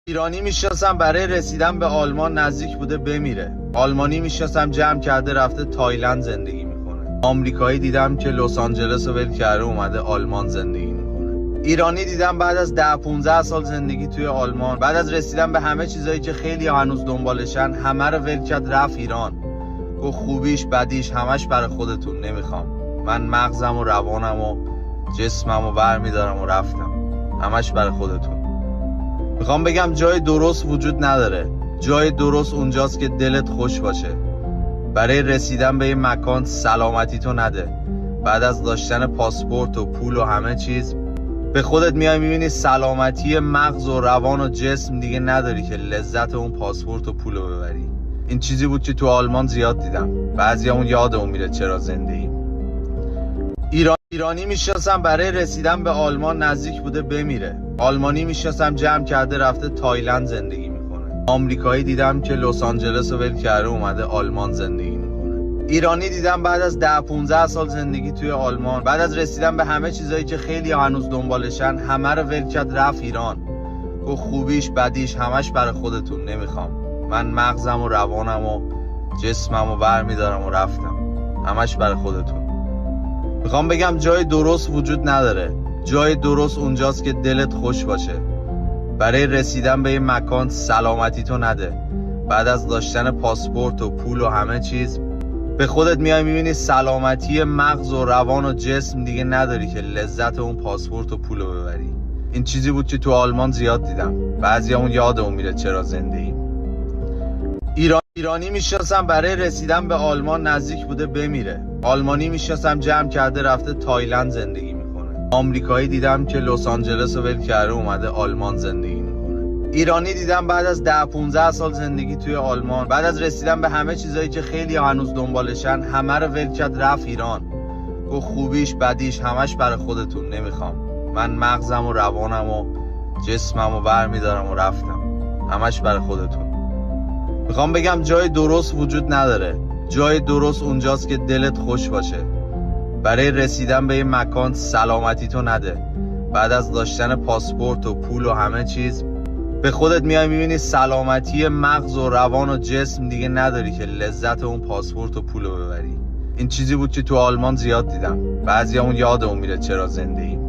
ایرانی میشناسم برای رسیدن به آلمان نزدیک بوده بمیره. آلمانی میشناسم جمع کرده رفته تایلند زندگی میکنه. آمریکایی دیدم که لس آنجلس رو ول کرده اومده آلمان زندگی میکنه. ایرانی دیدم بعد از 10-15 سال زندگی توی آلمان، بعد از رسیدن به همه چیزایی که خیلی هنوز دنبالشن، همه رو ول کرد رفت ایران. گفت خوبیش بدیش همش برای خودتون، نمیخوام. من مغزم و روانم و جسمم و برمیدارم و رفتم. همش برای خودتون. میخوام بگم جای درست وجود نداره. جای درست اونجاست که دلت خوش باشه. برای رسیدن به یه مکان سلامتی تو نده. بعد از داشتن پاسپورت و پول و همه چیز به خودت میای میبینی سلامتی مغز و روان و جسم دیگه نداری که لذت اون پاسپورت و پول رو ببری. این چیزی بود که تو آلمان زیاد دیدم. بعضیامون یادمون میره چرا زنده ایم. ایرانی میشناسم برای رسیدن به آلمان نزدیک بوده بمیره. آلمانی میشناسم جمع کرده رفته تایلند زندگی میکنه. آمریکایی دیدم که لس آنجلس رو ول کرده اومده آلمان زندگی میکنه. ایرانی دیدم بعد از 10-15 سال زندگی توی آلمان، بعد از رسیدن به همه چیزایی که خیلی هنوز دنبالشن، همه رو ول کرد رفت ایران. گفت خوبیش بدیش همش برای خودتون، نمیخوام. من مغزم و روانم و جسمم و برمیدارم و رفتم. همش برای خودتون. میخوام بگم جای درست وجود نداره. جای درست اونجاست که دلت خوش باشه. برای رسیدن به یه مکان سلامتی تو نده. بعد از داشتن پاسپورت و پول و همه چیز به خودت میای میبینی سلامتی مغز و روان و جسم دیگه نداری که لذت اون پاسپورت و پول رو ببری. این چیزی بود که تو آلمان زیاد دیدم. بعضیامون یادمون میره چرا زنده ایم. ایرانی میشناسم برای رسیدن به آلمان نزدیک بوده بمیره. آلمانی میشناسم جمع کرده رفته تایلند زندگی میکنه. آمریکایی دیدم که لس آنجلس رو ول کرده اومده آلمان زندگی میکنه. ایرانی دیدم بعد از 10-15 سال زندگی توی آلمان، بعد از رسیدن به همه چیزایی که خیلی هنوز دنبالشن، همه رو ول کرد رفت ایران. گفت خوبیش بدیش همش برای خودتون، نمیخوام. من مغزم و روانم و جسمم و برمیدارم و رفتم. همش برای خودتون. میخوام بگم جای درست وجود نداره. جای درست اونجاست که دلت خوش باشه. برای رسیدن به یه مکان سلامتی تو نده. بعد از داشتن پاسپورت و پول و همه چیز به خودت میای میبینی سلامتی مغز و روان و جسم دیگه نداری که لذت اون پاسپورت و پول رو ببری. این چیزی بود که تو آلمان زیاد دیدم. بعضیامون یادمون میره چرا زنده ایم.